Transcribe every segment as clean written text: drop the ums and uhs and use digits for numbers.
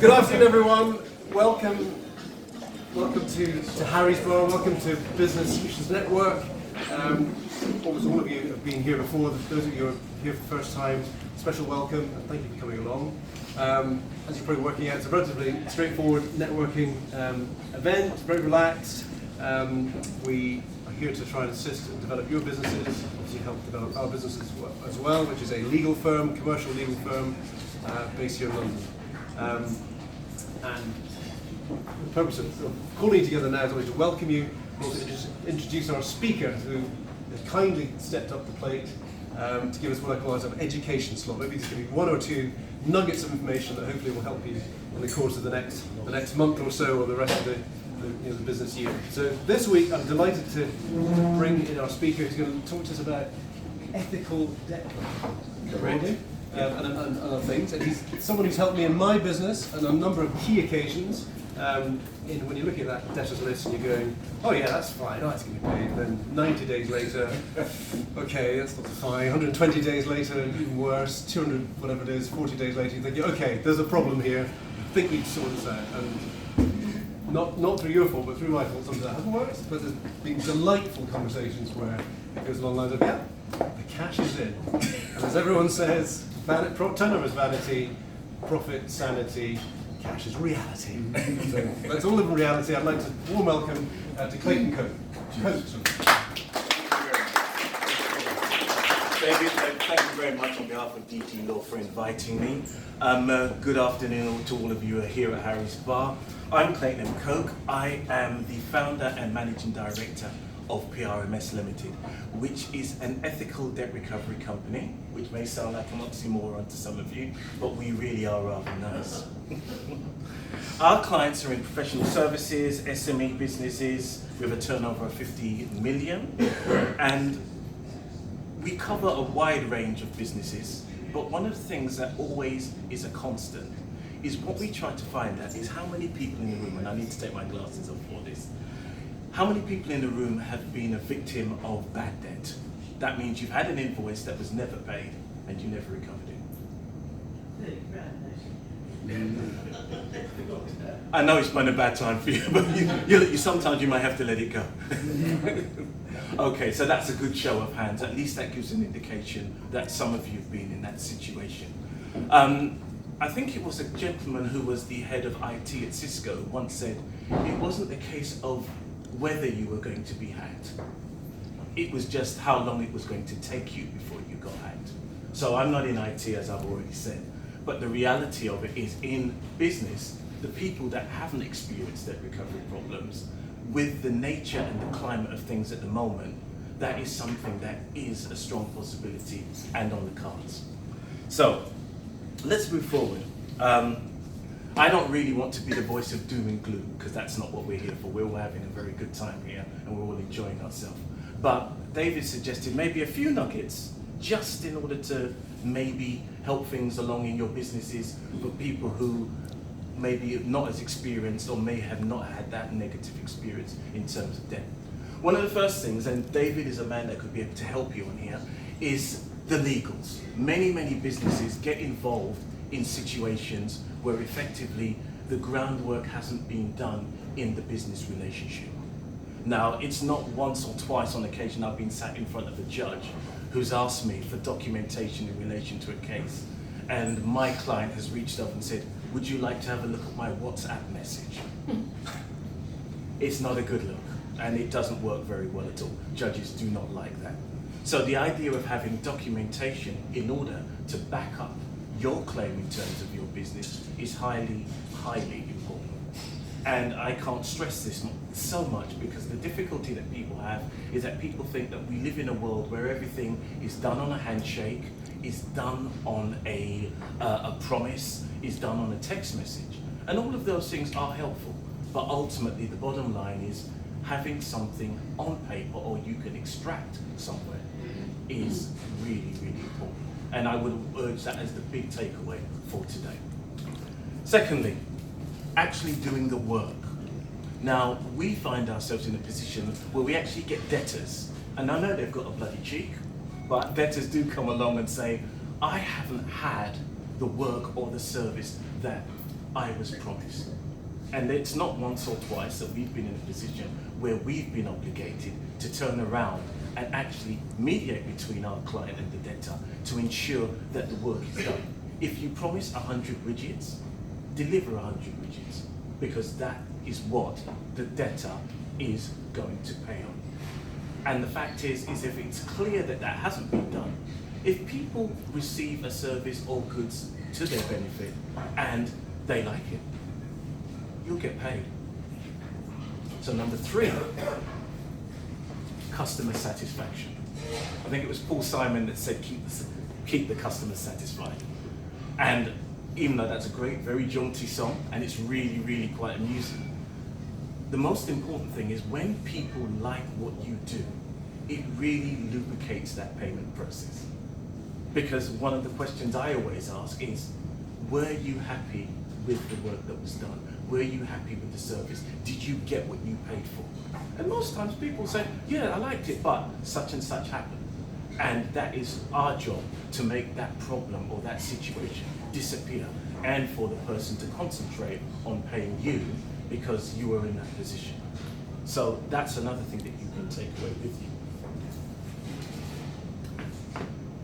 Good afternoon, everyone. Welcome to Harry's Bar. Welcome to Business Solutions Network. Almost all of you have been here before. Those of you who are here for the first time, special welcome and thank you for coming along. As you're probably working out, it's a relatively straightforward networking event, very relaxed. We are here to try and assist and develop your businesses, obviously help develop our businesses as well, which is a legal firm, commercial legal firm based here in London. And the purpose of calling you together now is always to welcome you, and also to just introduce our speaker who has kindly stepped up the plate to give us what I call a sort of education slot. Maybe there's going to be one or two nuggets of information that hopefully will help you in the course of the next month or so, or the rest of the business year. So this week I'm delighted to bring in our speaker who's going to talk to us about ethical debt collecting. And other things, and he's someone who's helped me in my business on a number of key occasions. When you're looking at that debtors list and you're going, oh yeah, that's fine, oh, that's going to be paid. And then 90 days later, okay, that's not fine. 120 days later, even worse. 200, whatever it is, 40 days later, you think, okay, there's a problem here. I think we need to sort this out. And not through your fault, but through my fault, sometimes that hasn't worked. But there's been delightful conversations where it goes along the lines of, yeah, the cash is in. And as everyone says, turnover is vanity, profit sanity, cash is reality. So let's all live in reality. I'd like to warm welcome to Clayton Coke. David, thank you very much on behalf of DT Law for inviting me. Good afternoon to all of you here at Harry's Bar. I'm Clayton Coke. I am the founder and managing director of PRMS Limited, which is an ethical debt recovery company, which may sound like an oxymoron to some of you, but we really are rather nice. Our clients are in professional services, SME businesses with a turnover of 50 million, and we cover a wide range of businesses, but one of the things that always is a constant is what we try to find out is how many people in the room, and I need to take my glasses off for this, how many people in the room have been a victim of bad debt? That means you've had an invoice that was never paid and you never recovered it. I know it's been a bad time for you, but you sometimes you might have to let it go. Okay, so that's a good show of hands. At least that gives an indication that some of you have been in that situation. I think it was a gentleman who was the head of IT at Cisco once said, it wasn't a case of whether you were going to be hacked. It was just how long it was going to take you before you got hacked. So I'm not in IT, as I've already said, but the reality of it is in business, the people that haven't experienced debt recovery problems, with the nature and the climate of things at the moment, that is something that is a strong possibility and on the cards. So let's move forward. I don't really want to be the voice of doom and gloom, because that's not what we're here for. We're all having a very good time here and we're all enjoying ourselves. But David suggested maybe a few nuggets just in order to maybe help things along in your businesses for people who maybe not as experienced or may have not had that negative experience in terms of debt. One of the first things, and David is a man that could be able to help you on here, is the legals. Many businesses get involved in situations where effectively the groundwork hasn't been done in the business relationship. Now, it's not once or twice on occasion I've been sat in front of a judge who's asked me for documentation in relation to a case, and my client has reached up and said, would you like to have a look at my WhatsApp message? It's not a good look, and it doesn't work very well at all. Judges do not like that. So the idea of having documentation in order to back up your claim in terms of your business is highly important. And I can't stress this so much, because the difficulty that people have is that people think that we live in a world where everything is done on a handshake, is done on a promise, is done on a text message. And all of those things are helpful, but ultimately the bottom line is having something on paper or you can extract somewhere is really important. And I would urge that as the big takeaway for today. Secondly, actually doing the work. Now, we find ourselves in a position where we actually get debtors, and I know they've got a bloody cheek, but debtors do come along and say, I haven't had the work or the service that I was promised. And it's not once or twice that we've been in a position where we've been obligated to turn around and actually mediate between our client and the debtor to ensure that the work is done. If you promise 100 widgets, deliver 100 widgets, because that is what the debtor is going to pay on. And the fact is if it's clear that that hasn't been done, if people receive a service or goods to their benefit and they like it, you'll get paid. So number 3, customer satisfaction. I think it was Paul Simon that said keep the customer satisfied. And even though that's a great, very jaunty song, and it's really, really quite amusing, the most important thing is when people like what you do, it really lubricates that payment process. Because one of the questions I always ask is, were you happy with the work that was done? Were you happy with the service? Did you get what you paid for? And most times people say, yeah, I liked it, but such and such happened. And that is our job, to make that problem or that situation disappear, and for the person to concentrate on paying you because you were in that position. So that's another thing that you can take away with you.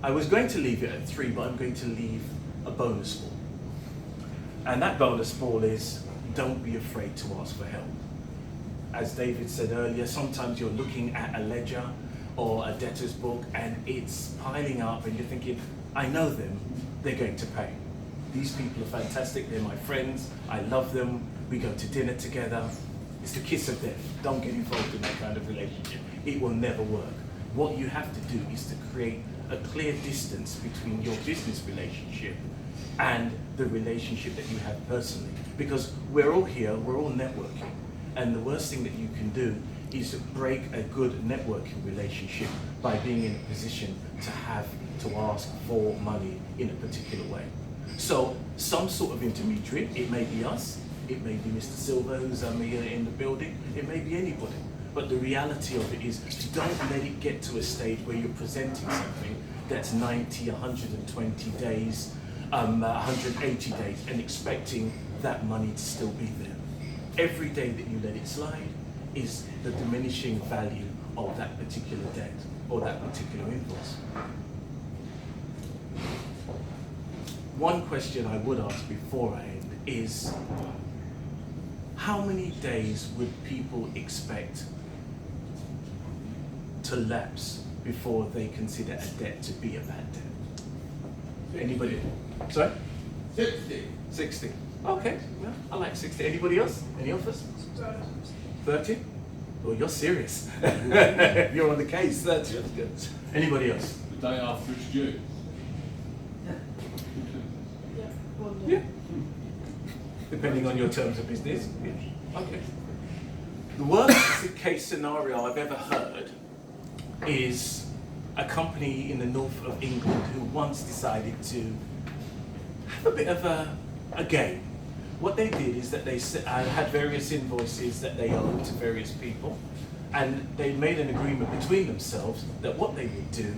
I was going to leave it at 3, but I'm going to leave a bonus ball. And that bonus ball is, don't be afraid to ask for help. As David said earlier, sometimes you're looking at a ledger or a debtor's book and it's piling up and you're thinking, I know them, they're going to pay. These people are fantastic, they're my friends, I love them, we go to dinner together. It's the kiss of death. Don't get involved in that kind of relationship. It will never work. What you have to do is to create a clear distance between your business relationship and the relationship that you have personally. Because we're all here, we're all networking. And the worst thing that you can do is break a good networking relationship by being in a position to have to ask for money in a particular way. So some sort of intermediary, it may be us, it may be Mr. Silver who's here in the building, it may be anybody. But the reality of it is, don't let it get to a stage where you're presenting something that's 90, 120 days, 180 days, and expecting that money to still be there. Every day that you let it slide is the diminishing value of that particular debt or that particular invoice. One question I would ask before I end is, how many days would people expect to lapse before they consider a debt to be a bad debt? Anybody? Sorry? 60. 60. Okay, well, I like 60. Anybody else? Any of us? 30? Well, you're serious. You're on the case. 30. That's good. Anybody else? The day after it's due. Yeah. Depending on your terms of business. Yeah. Okay. The worst case scenario I've ever heard is a company in the north of England who once decided to have a bit of a game. What they did is that they had various invoices that they owed to various people, and they made an agreement between themselves that what they would do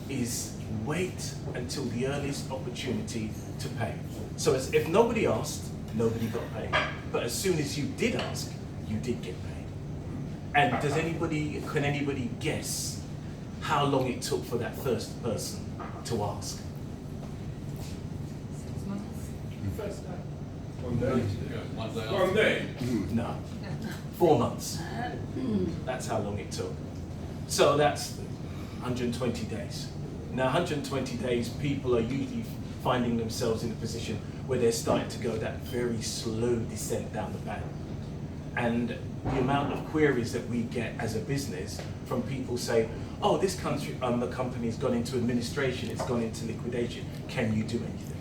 is wait until the earliest opportunity to pay. So as if nobody asked, nobody got paid. But as soon as you did ask, you did get paid. And can anybody guess how long it took for that first person to ask? 6 months. First day. 1 day. One day. One day. No. 4 months. That's how long it took. So that's 120 days. Now 120 days, people are usually finding themselves in a position where they're starting to go that very slow descent down the path. And the amount of queries that we get as a business from people saying, oh, this the company's gone into administration, it's gone into liquidation, can you do anything?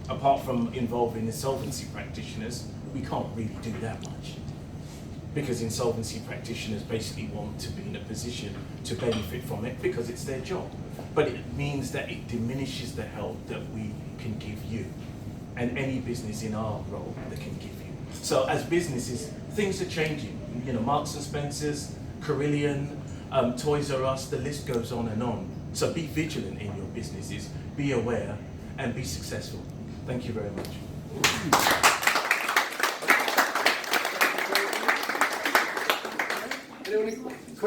Apart from involving insolvency practitioners, we can't really do that much. Because insolvency practitioners basically want to be in a position to benefit from it because it's their job. But it means that it diminishes the help that we can give you and any business in our role that can give you. So as businesses, things are changing. You know, Marks and Spencer's, Carillion, Toys R Us, the list goes on and on. So be vigilant in your businesses, be aware, and be successful. Thank you very much.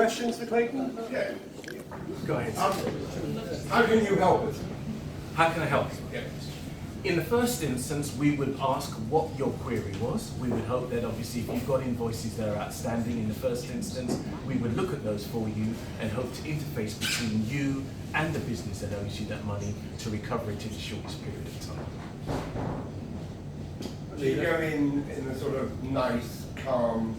questions for Clayton? Yeah. Go ahead. How can you help us? How can I help? Yeah. In the first instance, we would ask what your query was. We would hope that obviously if you've got invoices that are outstanding in the first instance, we would look at those for you and hope to interface between you and the business that owes you that money to recover it in the shortest period of time. Do you go in a sort of nice, calm,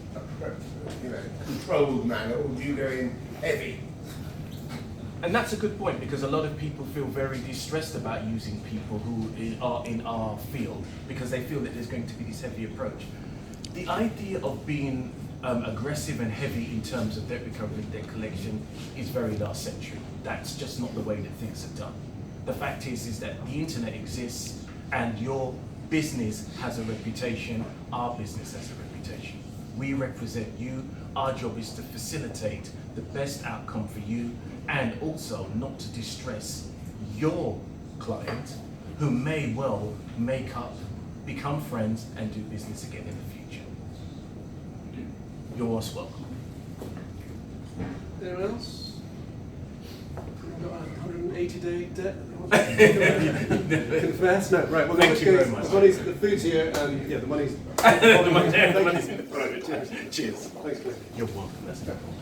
controlled manner, or do you go in heavy? And that's a good point, because a lot of people feel very distressed about using people who are in our field because they feel that there's going to be this heavy approach. The idea of being aggressive and heavy in terms of debt recovery and debt collection is very last century. That's just not the way that things are done. The fact is that the internet exists and your business has a reputation, our business has a reputation. We represent you. Our job is to facilitate the best outcome for you and also not to distress your client who may well make up, become friends and do business again in the future. You're most welcome. Anyone else? Got a 180-day debt? Confess? No, right. Well, Thank you very much. The money's, the food's here, and yeah, the money's. The money's in the private. Cheers. Thanks, Clay. You're welcome. That's no problem.